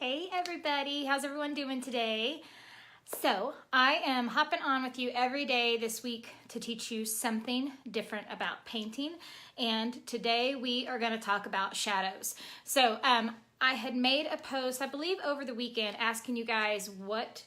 Hey everybody, how's everyone doing today? So I am hopping on with you every day this week to teach you something different about painting. And today we are going to talk about shadows. So I had made a post, I believe over the weekend, asking you guys what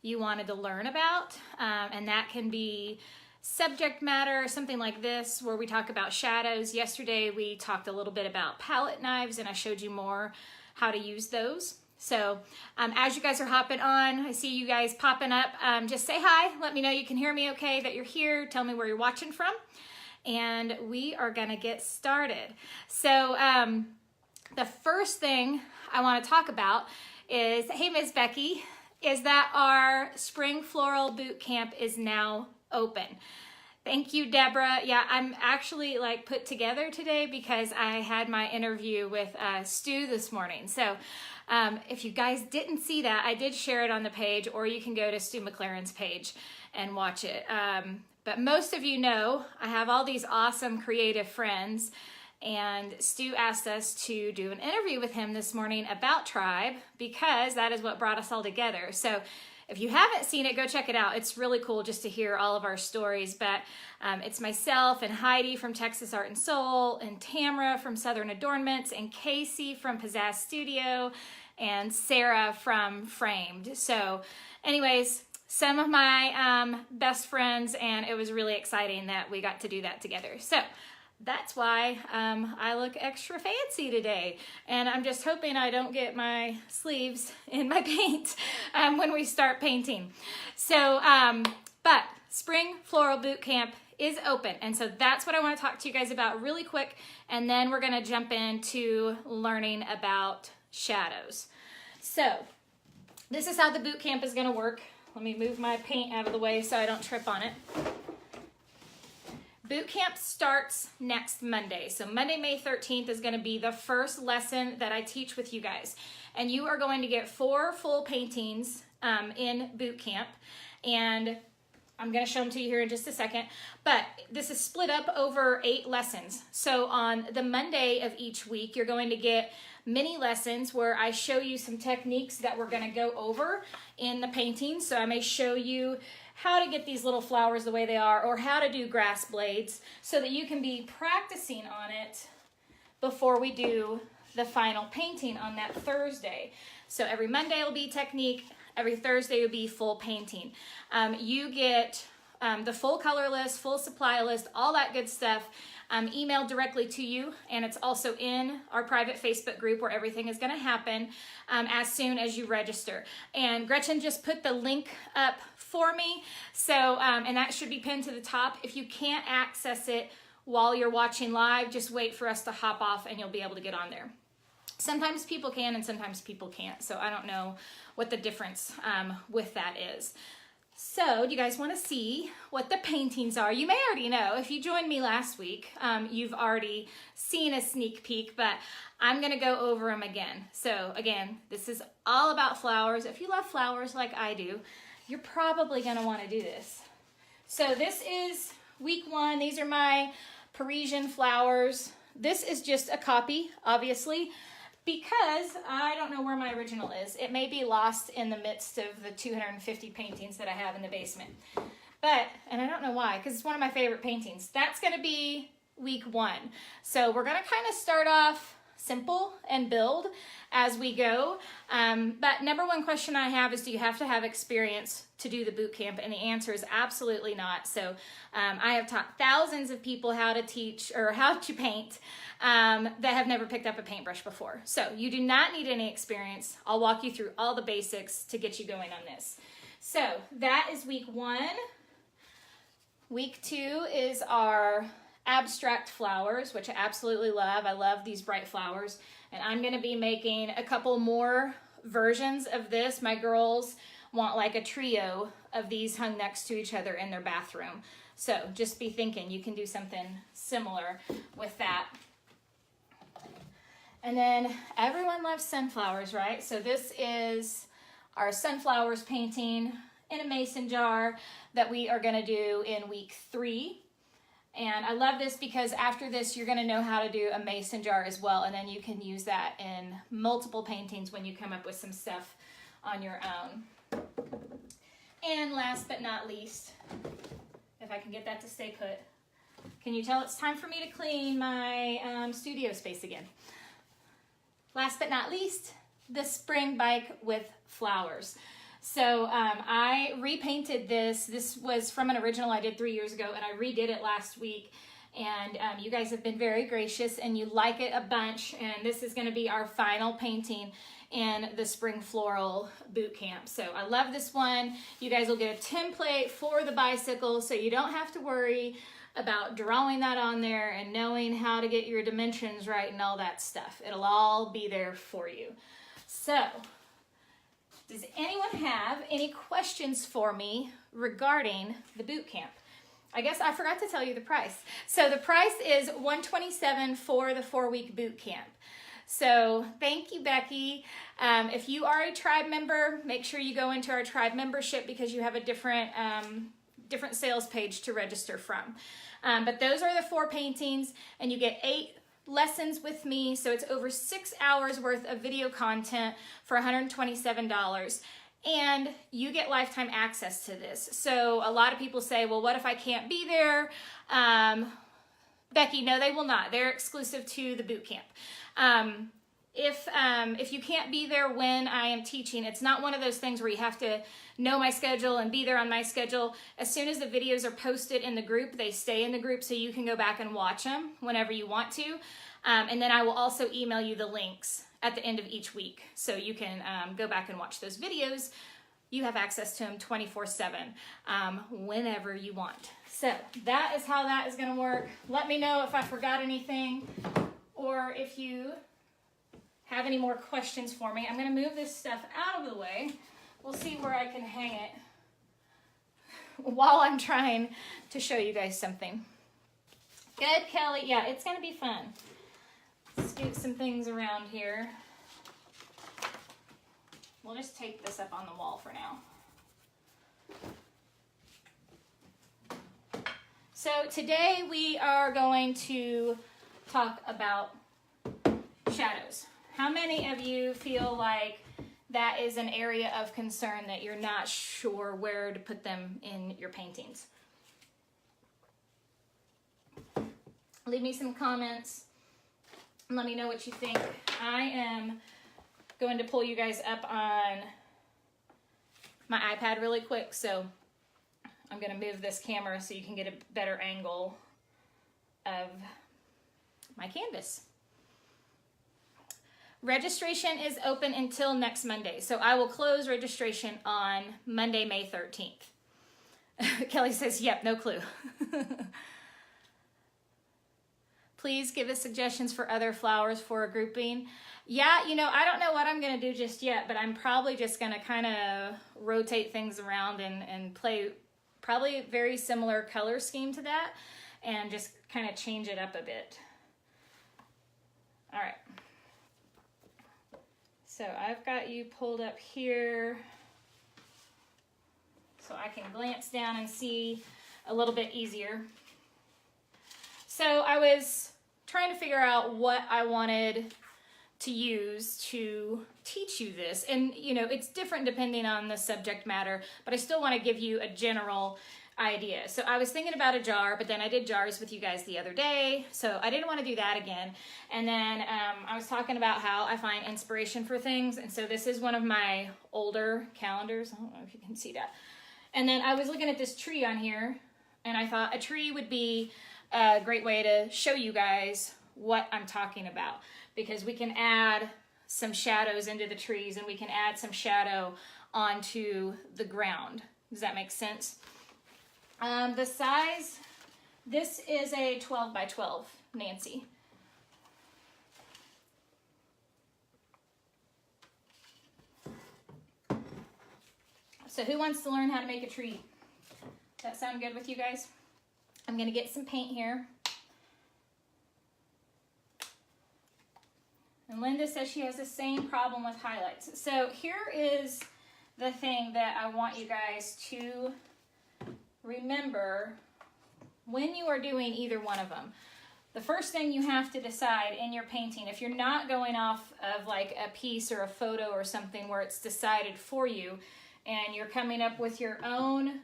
you wanted to learn about. And that can be subject matter, something like this, where we talk about shadows. Yesterday we talked a little bit about palette knives and I showed you more how to use those. So as you guys are hopping on, I see you guys popping up. Just say hi, let me know you can hear me okay, that you're here, tell me where you're watching from, and we are gonna get started. So the first thing I wanna talk about is, hey Ms. Becky, is that our Spring Floral Boot Camp is now open. Thank you, Deborah. Yeah, I'm actually like put together today because I had my interview with Stu this morning. So if you guys didn't see that, I did share it on the page, or you can go to Stu McLaren's page and watch it. But most of you know, I have all these awesome creative friends, and Stu asked us to do an interview with him this morning about Tribe because that is what brought us all together. So if you haven't seen it, go check it out. It's really cool just to hear all of our stories, but it's myself and Heidi from Texas Art and Soul, and Tamara from Southern Adornments, and Casey from Pizzazz Studio, and Sarah from Framed. So anyways, some of my best friends, and it was really exciting that we got to do that together. So that's why I look extra fancy today. And I'm just hoping I don't get my sleeves in my paint when we start painting. So, but Spring Floral Boot Camp is open. And so that's what I want to talk to you guys about really quick. And then we're going to jump into learning about shadows. So this is how the boot camp is going to work. Let me move my paint out of the way so I don't trip on it. Boot camp starts next Monday. So Monday, May 13th is going to be the first lesson that I teach with you guys. And you are going to get 4 full paintings in boot camp. And I'm going to show them to you here in just a second. But this is split up over 8 lessons. So on the Monday of each week, you're going to get mini lessons where I show you some techniques that we're going to go over in the painting. So I may show you how to get these little flowers the way they are, or how to do grass blades, so that you can be practicing on it before we do the final painting on that Thursday. So every Monday will be technique, every Thursday will be full painting. You get the full color list, full supply list, all that good stuff emailed directly to you, and it's also in our private Facebook group where everything is going to happen as soon as you register. And Gretchen just put the link up for me, so and that should be pinned to the top. If you can't access it while you're watching live, just wait for us to hop off and you'll be able to get on there. Sometimes people can and sometimes people can't, so I don't know what the difference with that is. So, do you guys want to see what the paintings are? You may already know. If you joined me last week, you've already seen a sneak peek, but I'm going to go over them again. So, again, this is all about flowers. If you love flowers like I do, you're probably going to want to do this. So, this is week 1. These are my Parisian flowers. This is just a copy, obviously, because I don't know where my original is. It may be lost in the midst of the 250 paintings that I have in the basement. But, and I don't know why, because it's one of my favorite paintings. That's going to be week 1. So we're going to kind of start off simple and build as we go. But number one question I have is, do you have to have experience to do the boot camp? And the answer is absolutely not. So I have taught thousands of people how to teach or how to paint that have never picked up a paintbrush before. So you do not need any experience. I'll walk you through all the basics to get you going on this. So that is week 1. Week 2 is our abstract flowers, which I absolutely love. I love these bright flowers. And I'm going to be making a couple more versions of this. My girls want like a trio of these hung next to each other in their bathroom. So just be thinking you can do something similar with that. And then everyone loves sunflowers, right? So this is our sunflowers painting in a mason jar that we are going to do in week 3. And I love this because after this, you're gonna know how to do a mason jar as well. And then you can use that in multiple paintings when you come up with some stuff on your own. And last but not least, if I can get that to stay put, can you tell it's time for me to clean my studio space again? Last but not least, the spring bike with flowers. So I repainted this. This was from an original I did 3 years ago, and I redid it last week. And you guys have been very gracious, and you like it a bunch. And this is going to be our final painting in the spring floral boot camp. So I love this one. You guys will get a template for the bicycle, so you don't have to worry about drawing that on there and knowing how to get your dimensions right and all that stuff. It'll all be there for you. So, does anyone have any questions for me regarding the boot camp? I guess I forgot to tell you the price. So the price is $127 for the 4-week boot camp. So thank you, Becky. If you are a tribe member, make sure you go into our tribe membership because you have a different sales page to register from. But those are the 4 paintings, and you get 8 lessons with me, so it's over 6 hours worth of video content for $127, and you get lifetime access to this. So a lot of people say, well, what if I can't be there? Becky, no, they will not. They're exclusive to the boot camp. If you can't be there when I am teaching, it's not one of those things where you have to know my schedule and be there on my schedule. As soon as the videos are posted in the group, they stay in the group, so you can go back and watch them whenever you want to. And then I will also email you the links at the end of each week, so you can go back and watch those videos. You have access to them 24/7 whenever you want. So that is how that is going to work. Let me know if I forgot anything, or if you have any more questions for me. I'm going to move this stuff out of the way. We'll see where I can hang it while I'm trying to show you guys something. Good, Kelly. Yeah, it's going to be fun. Scoot some things around here. We'll just take this up on the wall for now. So today we are going to talk about shadows. How many of you feel like that is an area of concern that you're not sure where to put them in your paintings? Leave me some comments and let me know what you think. I am going to pull you guys up on my iPad really quick, so I'm going to move this camera so you can get a better angle of my canvas. Registration is open until next Monday, so I will close registration on Monday, May 13th. Kelly says, yep, no clue. Please give us suggestions for other flowers for a grouping. Yeah, you know, I don't know what I'm going to do just yet, but I'm probably just going to kind of rotate things around and play probably a very similar color scheme to that and just kind of change it up a bit. All right. So I've got you pulled up here so I can glance down and see a little bit easier. So I was trying to figure out what I wanted to use to teach you this. And, you know, it's different depending on the subject matter, but I still want to give you a general idea. So I was thinking about a jar, but then I did jars with you guys the other day, so I didn't want to do that again. And then I was talking about how I find inspiration for things, and so this is one of my older calendars. I don't know if you can see that. And then I was looking at this tree on here, and I thought a tree would be a great way to show you guys what I'm talking about, because we can add some shadows into the trees and we can add some shadow onto the ground. Does that make sense? The size, this is a 12 by 12, Nancy. So who wants to learn how to make a tree? Does that sound good with you guys? I'm going to get some paint here. And Linda says she has the same problem with highlights. So here is the thing that I want you guys to remember when you are doing either one of them, the first thing you have to decide in your painting, if you're not going off of like a piece or a photo or something where it's decided for you, and you're coming up with your own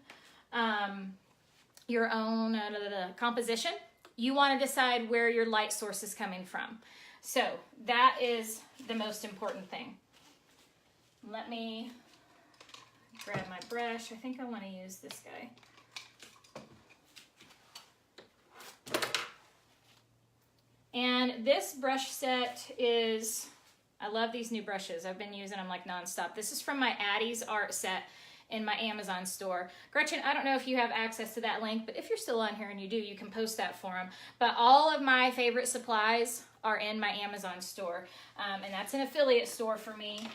composition, you want to decide where your light source is coming from. So that is the most important thing. Let me grab my brush. I think I want to use this guy. And this brush set is, I love these new brushes. I've been using them like nonstop. This is from my Addie's art set in my Amazon store. Gretchen, I don't know if you have access to that link, but if you're still on here and you do, you can post that for them. But all of my favorite supplies are in my Amazon store. And that's an affiliate store for me.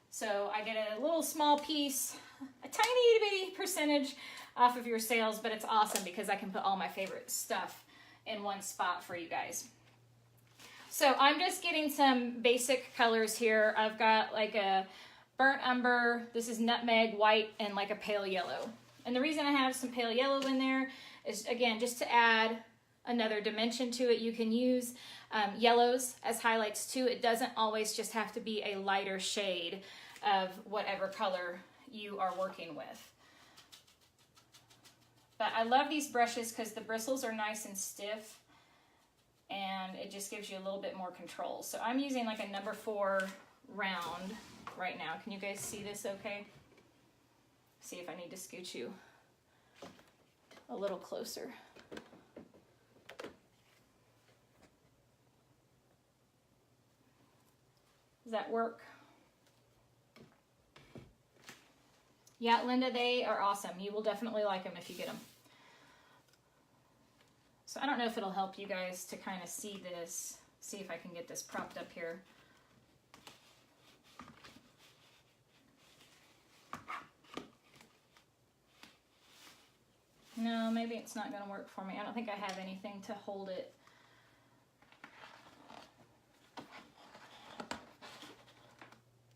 So I get a little small piece, a tiny bitty percentage off of your sales, but it's awesome because I can put all my favorite stuff in one spot for you guys. So I'm just getting some basic colors here. I've got like a burnt umber, this is nutmeg, white, and like a pale yellow. And the reason I have some pale yellow in there is, again, just to add another dimension to it. You can use yellows as highlights too. It doesn't always just have to be a lighter shade of whatever color you are working with. But I love these brushes because the bristles are nice and stiff, and it just gives you a little bit more control. So I'm using like a number 4 round right now. Can you guys see this okay? See if I need to scoot you a little closer. Does that work? Yeah, Linda, they are awesome. You will definitely like them if you get them. So I don't know if it'll help you guys to kind of see this. See if I can get this propped up here. No, maybe it's not going to work for me. I don't think I have anything to hold it.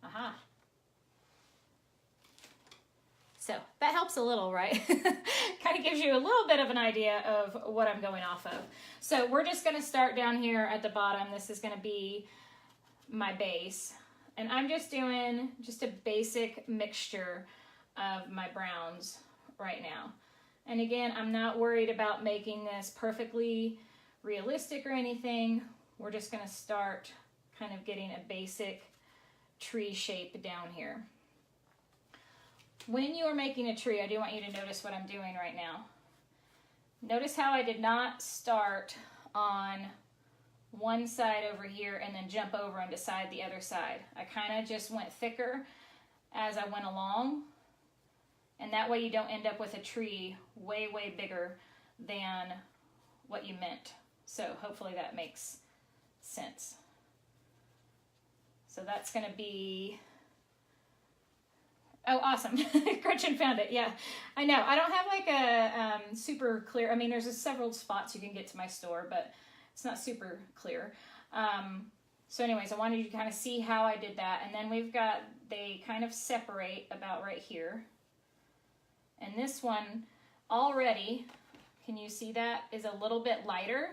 Aha. So that helps a little, right? Kind of gives you a little bit of an idea of what I'm going off of. So we're just going to start down here at the bottom. This is going to be my base. And I'm just doing just a basic mixture of my browns right now. And again, I'm not worried about making this perfectly realistic or anything. We're just going to start kind of getting a basic tree shape down here. When you are making a tree, I do want you to notice what I'm doing right now. Notice how I did not start on one side over here and then jump over and decide the other side. I kind of just went thicker as I went along, and that way you don't end up with a tree way, way bigger than what you meant. So hopefully that makes sense. So that's going to be... Oh, awesome. Gretchen found it. Yeah, I know. I don't have like a super clear, I mean, there's several spots you can get to my store, but it's not super clear. So anyways, I wanted you to kind of see how I did that. And then we've got, they kind of separate about right here. And this one already, can you see that, is a little bit lighter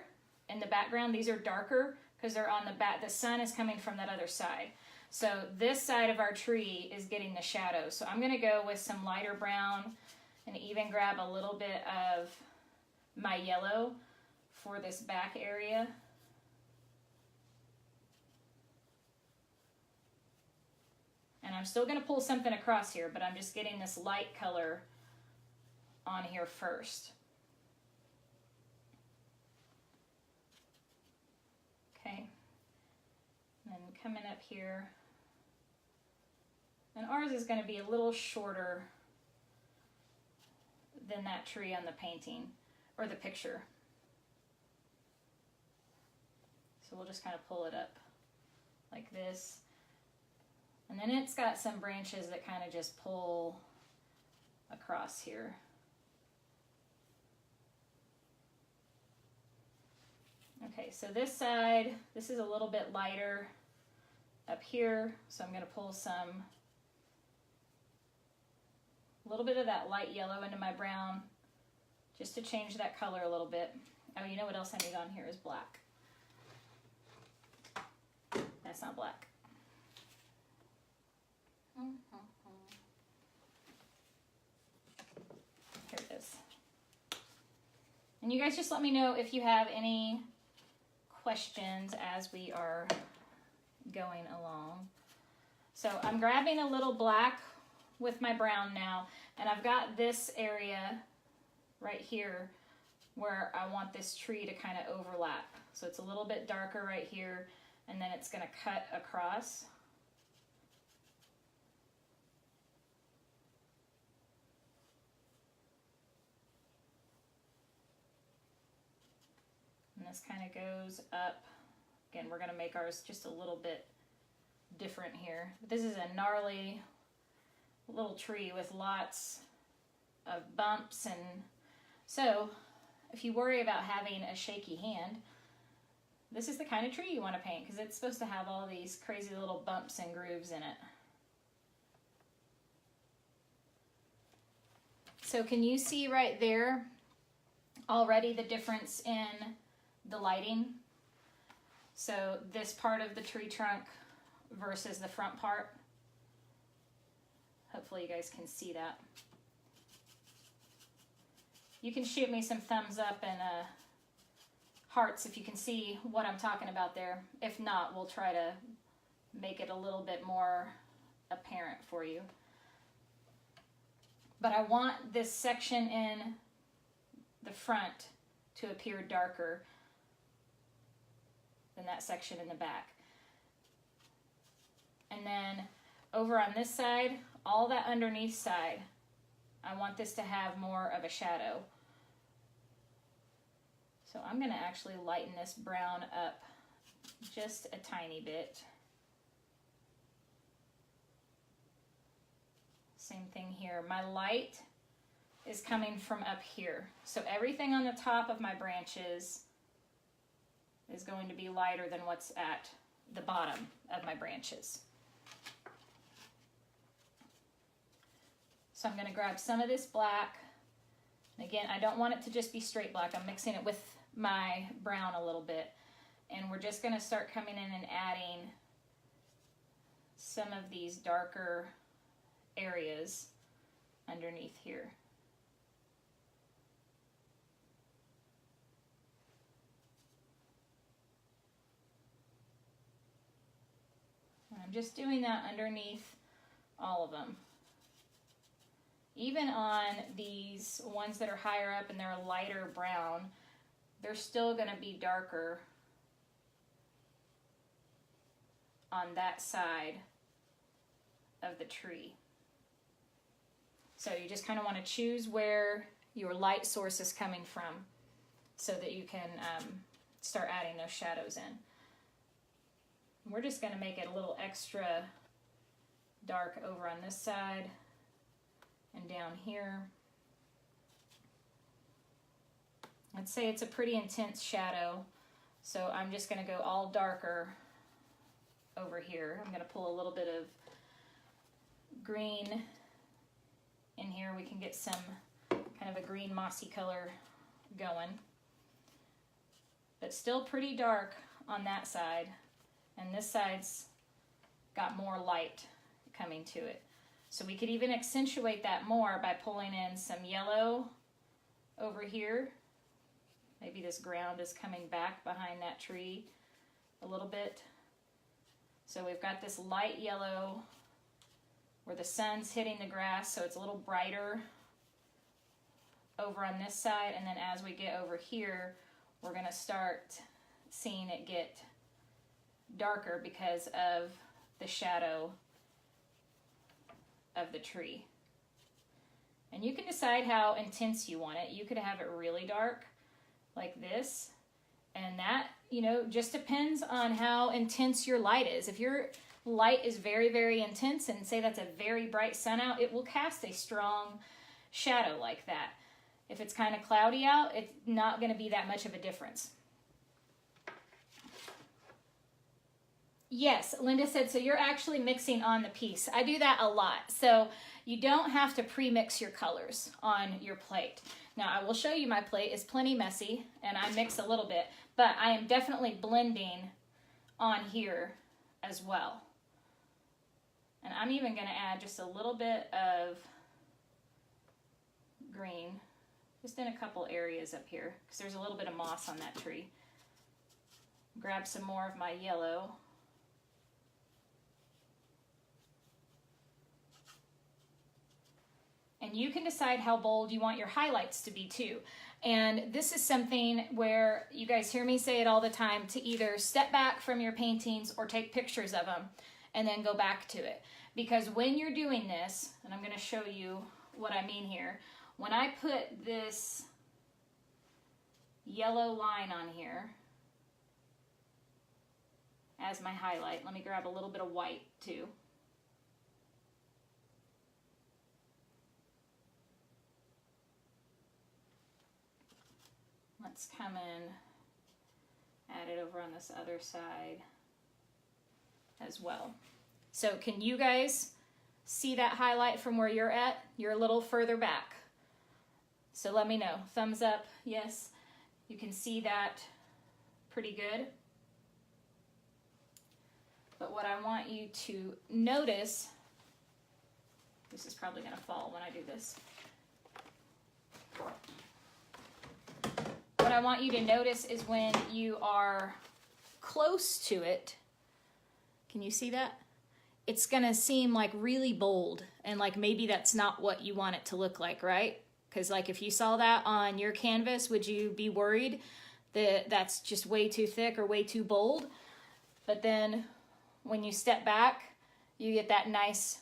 in the background. These are darker because they're on the back. The sun is coming from that other side. So this side of our tree is getting the shadow. So I'm going to go with some lighter brown and even grab a little bit of my yellow for this back area. And I'm still going to pull something across here, but I'm just getting this light color on here first. Okay. And then coming up here. And ours is going to be a little shorter than that tree on the painting or the picture. So we'll just kind of pull it up like this. And then it's got some branches that kind of just pull across here. Okay, so this side, this is a little bit lighter up here. So I'm going to pull a little bit of that light yellow into my brown just to change that color a little bit. Oh, you know what else I need on here is black. That's not black. Here it is. And you guys just let me know if you have any questions as we are going along. So I'm grabbing a little black with my brown now, and I've got this area right here where I want this tree to kind of overlap. So it's a little bit darker right here, and then it's going to cut across. And this kind of goes up. Again, we're going to make ours just a little bit different here. This is a gnarly little tree with lots of bumps, and so if you worry about having a shaky hand, this is the kind of tree you want to paint, because it's supposed to have all these crazy little bumps and grooves in it. So can you see right there already the difference in the lighting? So this part of the tree trunk versus the front part. Hopefully you guys can see that. You can shoot me some thumbs up and hearts if you can see what I'm talking about there. If not, we'll try to make it a little bit more apparent for you. But I want this section in the front to appear darker than that section in the back. And then over on this side, all that underneath side, I want this to have more of a shadow. So I'm going to actually lighten this brown up just a tiny bit. Same thing here. My light is coming from up here. So everything on the top of my branches is going to be lighter than what's at the bottom of my branches. So I'm going to grab some of this black. Again, I don't want it to just be straight black. I'm mixing it with my brown a little bit. And we're just going to start coming in and adding some of these darker areas underneath here. And I'm just doing that underneath all of them. Even on these ones that are higher up and they're a lighter brown, they're still going to be darker on that side of the tree. So you just kind of want to choose where your light source is coming from so that you can start adding those shadows in. We're just going to make it a little extra dark over on this side and down here. I'd say it's a pretty intense shadow, so I'm just going to go all darker over here. I'm going to pull a little bit of green in here. We can get some kind of a green mossy color going, but still pretty dark on that side, and this side's got more light coming to it. So we could even accentuate that more by pulling in some yellow over here. Maybe this ground is coming back behind that tree a little bit. So we've got this light yellow where the sun's hitting the grass, so it's a little brighter over on this side. And then as we get over here, we're going to start seeing it get darker because of the shadow of the tree. And you can decide how intense you want it. You could have it really dark like this, and that, you know, just depends on how intense your light is. If your light is very, very intense, and say that's a very bright sun out, it will cast a strong shadow like that. If it's kind of cloudy out, it's not going to be that much of a difference. Yes, Linda said, so you're actually mixing on the piece. I do that a lot. So you don't have to pre-mix your colors on your plate. Now I will show you my plate is plenty messy and I mix a little bit, but I am definitely blending on here as well. And I'm even going to add just a little bit of green, just in a couple areas up here, because there's a little bit of moss on that tree. Grab some more of my yellow. And you can decide how bold you want your highlights to be too. And this is something where you guys hear me say it all the time, to either step back from your paintings or take pictures of them and then go back to it. Because when you're doing this, and I'm going to show you what I mean here, when I put this yellow line on here as my highlight, let me grab a little bit of white too. Let's come in, add it over on this other side as well. So can you guys see that highlight from where you're at? You're a little further back. So let me know. Thumbs up, yes. You can see that pretty good. But what I want you to notice, this is probably going to fall when I do this. What I want you to notice is when you are close to it, can you see that? It's gonna seem like really bold, and like maybe that's not what you want it to look like, right? Because like if you saw that on your canvas, would you be worried that that's just way too thick or way too bold? But then when you step back, you get that nice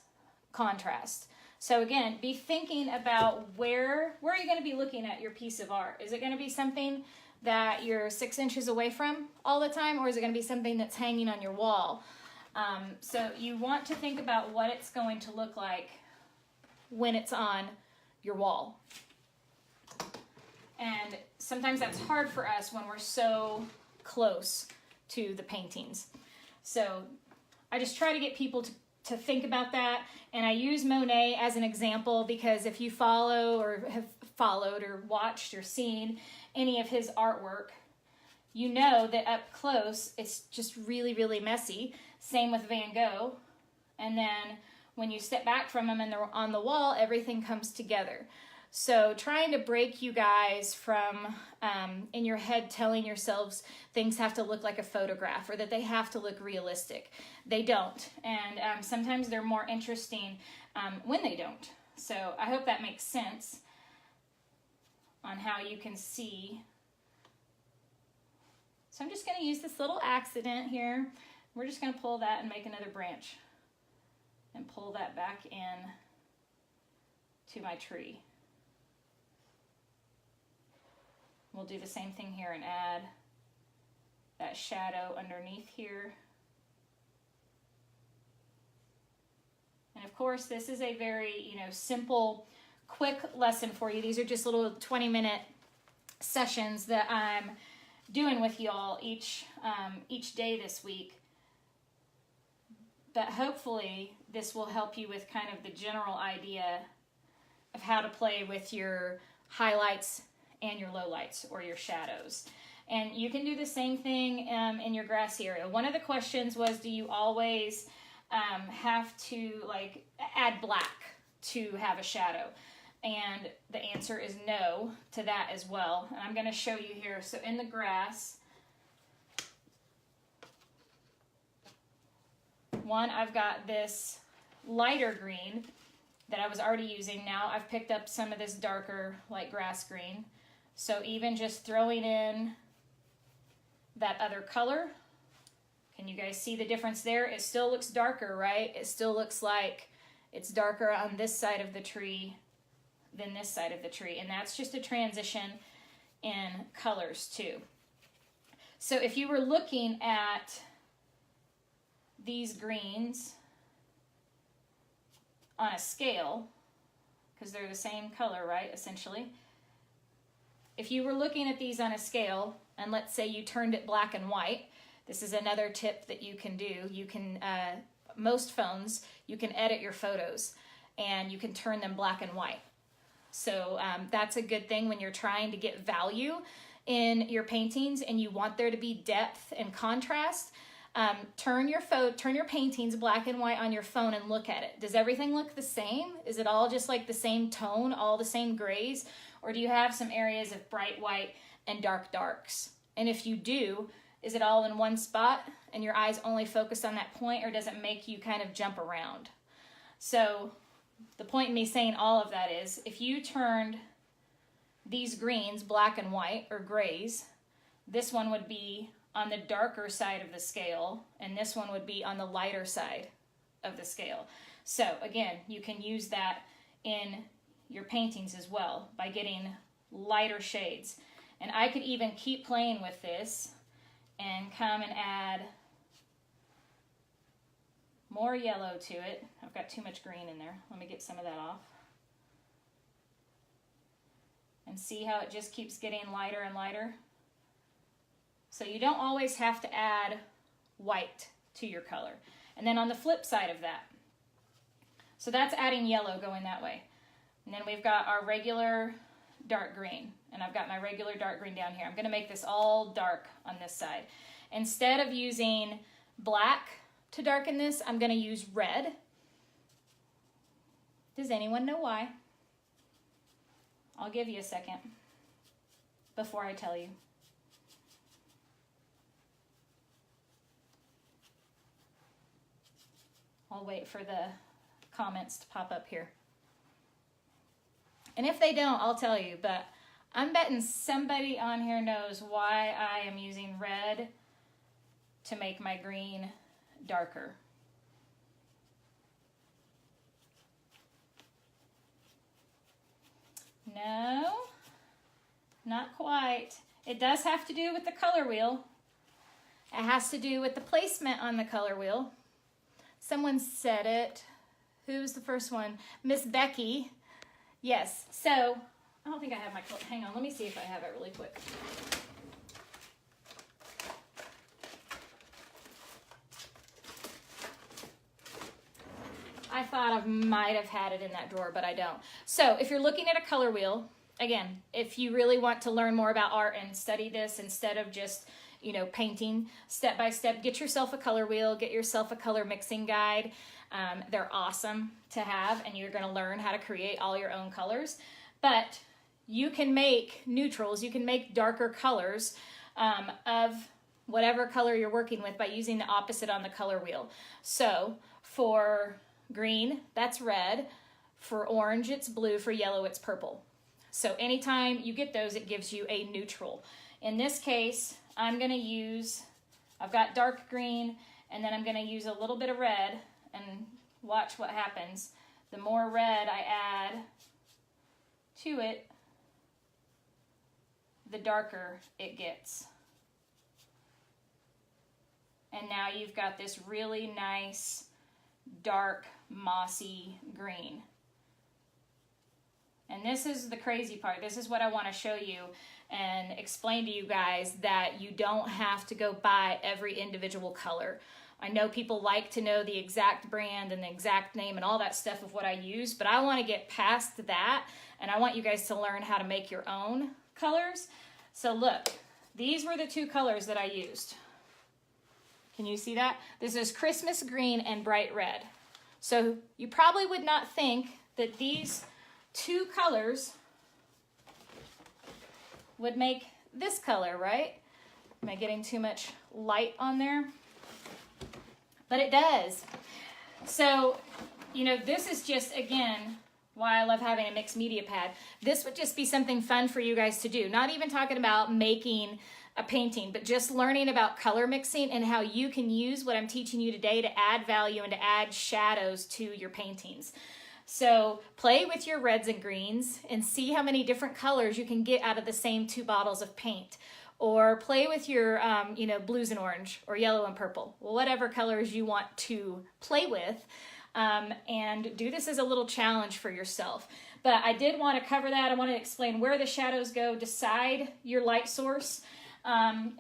contrast. So again, be thinking about where are you going to be looking at your piece of art? Is it going to be something that you're 6 inches away from all the time, or is it going to be something that's hanging on your wall? So you want to think about what it's going to look like when it's on your wall. And sometimes that's hard for us when we're so close to the paintings. So I just try to get people to think about that. And I use Monet as an example because if you follow or have followed or watched or seen any of his artwork, you know that up close it's just really, really messy. Same with Van Gogh. And then when you step back from him and they're on the wall, everything comes together. So trying to break you guys from in your head telling yourselves things have to look like a photograph or that they have to look realistic. They don't. And sometimes they're more interesting when they don't. So I hope that makes sense on how you can see. So I'm just going to use this little accident here. We're just going to pull that and make another branch and pull that back in to my tree. We'll do the same thing here and add that shadow underneath here. And of course, this is a very, simple, quick lesson for you. These are just little 20-minute sessions that I'm doing with y'all each day this week. But hopefully this will help you with kind of the general idea of how to play with your highlights and your lowlights or your shadows. And you can do the same thing in your grassy area. One of the questions was, do you always have to add black to have a shadow? And the answer is no to that as well. And I'm going to show you here. So in the grass, I've got this lighter green that I was already using. Now I've picked up some of this darker light grass green. So even just throwing in that other color, can you guys see the difference there? It still looks darker, right? It still looks like it's darker on this side of the tree than this side of the tree. And that's just a transition in colors too. So if you were looking at these greens on a scale, because they're the same color, right, essentially. If you were looking at these on a scale, and let's say you turned it black and white, This is another tip that you can do. You can, most phones, you can edit your photos and you can turn them black and white. So that's a good thing when you're trying to get value in your paintings and you want there to be depth and contrast. Turn your paintings black and white on your phone and look at it. Does everything look the same? Is it all just like the same tone, all the same grays? Or do you have some areas of bright white and dark darks? And if you do, is it all in one spot and your eyes only focus on that point, or does it make you kind of jump around? So the point in me saying all of that is, if you turned these greens black and white, or grays, this one would be on the darker side of the scale, and this one would be on the lighter side of the scale. So again, you can use that in your paintings as well by getting lighter shades. And I could even keep playing with this and come and add more yellow to it. I've got too much green in there. Let me get some of that off. And see how it just keeps getting lighter and lighter? So you don't always have to add white to your color. And then on the flip side of that, so that's adding yellow going that way. And then we've got our regular dark green. And I've got my regular dark green down here. I'm going to make this all dark on this side. Instead of using black to darken this, I'm going to use red. Does anyone know why? I'll give you a second before I tell you. I'll wait for the comments to pop up here. And if they don't, I'll tell you, but I'm betting somebody on here knows why I am using red to make my green darker. No, not quite. It does have to do with the color wheel. It has to do with the placement on the color wheel. Someone said it. Who's the first one? Miss Becky. Yes, so I don't think I have my clip. Hang on, let me see if I have it really quick. I thought I might have had it in that drawer, but I don't. So if you're looking at a color wheel, again, if you really want to learn more about art and study this instead of just, you know, painting step by step, get yourself a color wheel, get yourself a color mixing guide. They're awesome to have, and you're going to learn how to create all your own colors. But you can make neutrals, you can make darker colors of whatever color you're working with by using the opposite on the color wheel. So for green, that's red. For orange, it's blue. For yellow, it's purple. So anytime you get those, it gives you a neutral. In this case, I'm going to use, I've got dark green, and then I'm going to use a little bit of red, and watch what happens. The more red I add to it, the darker it gets. And now you've got this really nice, dark, mossy green. And this is the crazy part. This is what I want to show you and explain to you guys, that you don't have to go buy every individual color. I know people like to know the exact brand and the exact name and all that stuff of what I use, but I want to get past that, and I want you guys to learn how to make your own colors. So look, these were the two colors that I used. Can you see that? This is Christmas green and bright red. So you probably would not think that these two colors would make this color, right? Am I getting too much light on there? But it does. So, you know, this is just, again, why I love having a mixed media pad. This would just be something fun for you guys to do. Not even talking about making a painting, but just learning about color mixing and how you can use what I'm teaching you today to add value and to add shadows to your paintings. So play with your reds and greens and see how many different colors you can get out of the same 2 bottles of paint. Or play with your, you know, blues and orange, or yellow and purple, whatever colors you want to play with, and do this as a little challenge for yourself. But I did want to cover that. I want to explain where the shadows go. Decide your light source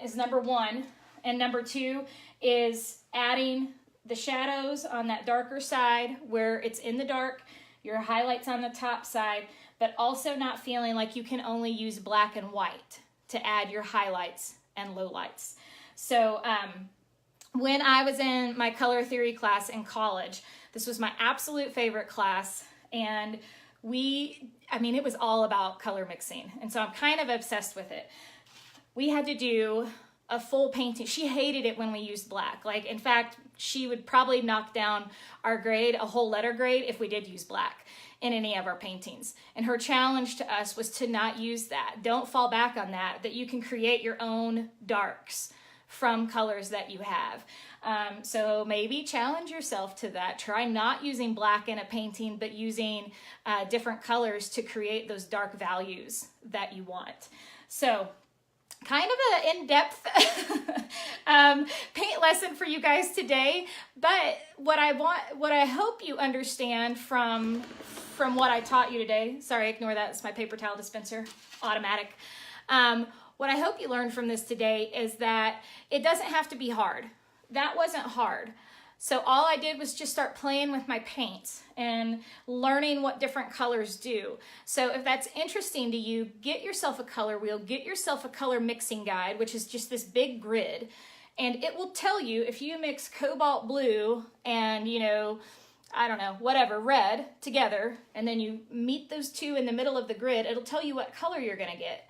is number one. And number 2 is adding the shadows on that darker side where it's in the dark, your highlights on the top side, but also not feeling like you can only use black and white to add your highlights and lowlights. So when I was in my color theory class in college, this was my absolute favorite class, and it was all about color mixing, and so I'm kind of obsessed with it. We had to do a full painting. She hated it when we used black. Like, in fact, she would probably knock down our grade, a whole letter grade, if we did use black in any of our paintings. And her challenge to us was to not use that. Don't fall back on that, that you can create your own darks from colors that you have. So maybe challenge yourself to that. Try not using black in a painting, but using different colors to create those dark values that you want. So kind of an in-depth paint lesson for you guys today, but what I hope you understand from what I taught you today, sorry, ignore that, it's my paper towel dispenser, automatic. What I hope you learned from this today is that it doesn't have to be hard. That wasn't hard. So all I did was just start playing with my paints and learning what different colors do. So if that's interesting to you, get yourself a color wheel, get yourself a color mixing guide, which is just this big grid, and it will tell you if you mix cobalt blue and, I don't know, whatever, red together, and then you meet those two in the middle of the grid, it'll tell you what color you're gonna get.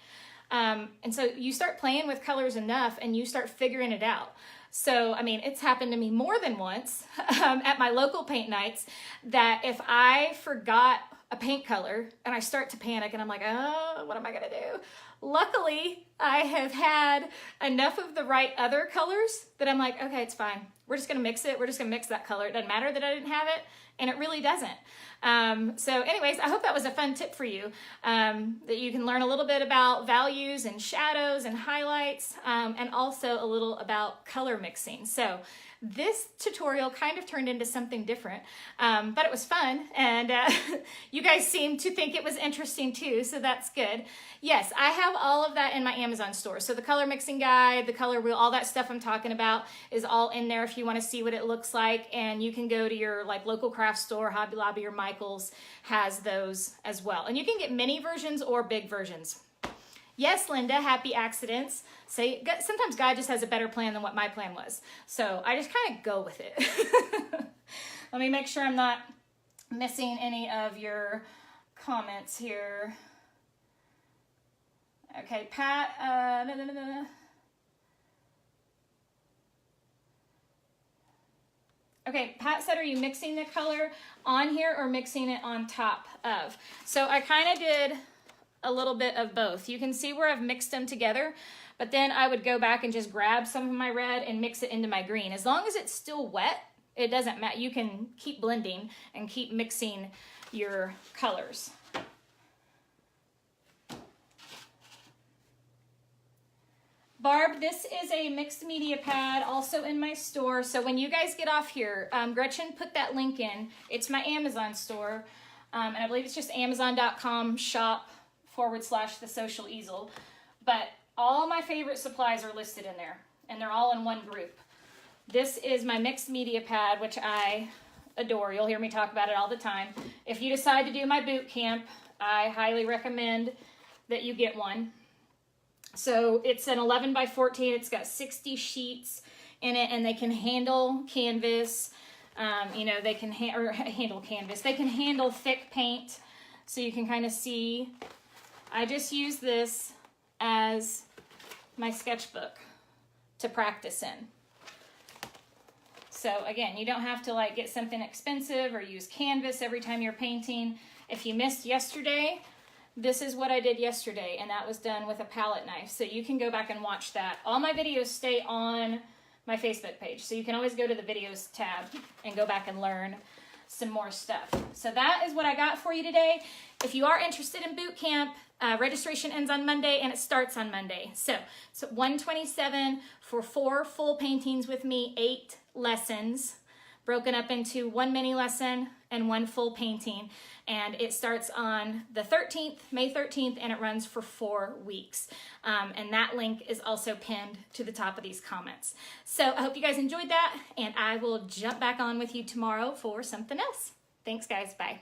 And so you start playing with colors enough and you start figuring it out. So, it's happened to me more than once at my local paint nights that if I forgot a paint color and I start to panic and I'm like, oh, what am I gonna do? Luckily, I have had enough of the right other colors that I'm like, okay, it's fine. We're just gonna mix it. We're just gonna mix that color. It doesn't matter that I didn't have it, and it really doesn't. So anyways, I hope that was a fun tip for you, that you can learn a little bit about values and shadows and highlights, and also a little about color mixing. So this tutorial kind of turned into something different, but it was fun, and you guys seem to think it was interesting too, so that's good. Yes, I have all of that in my Amazon store. So the color mixing guide, the color wheel, all that stuff I'm talking about is all in there if you want to see what it looks like, and you can go to your local craft store, Hobby Lobby or Michael's has those as well. And you can get mini versions or big versions. Yes, Linda, happy accidents. Sometimes God just has a better plan than what my plan was. So I just kind of go with it. Let me make sure I'm not missing any of your comments here. Okay, Pat, Okay, Pat said, are you mixing the color on here or mixing it on top of? So I kind of did a little bit of both. You can see where I've mixed them together, but then I would go back and just grab some of my red and mix it into my green. As long as it's still wet, it doesn't matter. You can keep blending and keep mixing your colors. Barb, this is a mixed media pad also in my store. So when you guys get off here, Gretchen put that link in. It's my Amazon store. And I believe it's just amazon.com/the Social Easel. But all my favorite supplies are listed in there, and they're all in one group. This is my mixed media pad, which I adore. You'll hear me talk about it all the time. If you decide to do my boot camp, I highly recommend that you get one. So it's an 11 by 14. It's got 60 sheets in it, and they can handle canvas. They can handle canvas. They can handle thick paint, so you can kind of see. I just use this as my sketchbook to practice in. So again, you don't have to get something expensive or use canvas every time you're painting. If you missed yesterday, this is what I did yesterday, and that was done with a palette knife. So you can go back and watch that. All my videos stay on my Facebook page, so you can always go to the videos tab and go back and learn some more stuff. So that is what I got for you today. If you are interested in boot camp, registration ends on Monday and it starts on Monday. So $127 for 4 full paintings with me, 8 lessons. broken up into one mini lesson and one full painting. And it starts on the 13th, May 13th, and it runs for 4 weeks. And that link is also pinned to the top of these comments. So I hope you guys enjoyed that, and I will jump back on with you tomorrow for something else. Thanks, guys. Bye.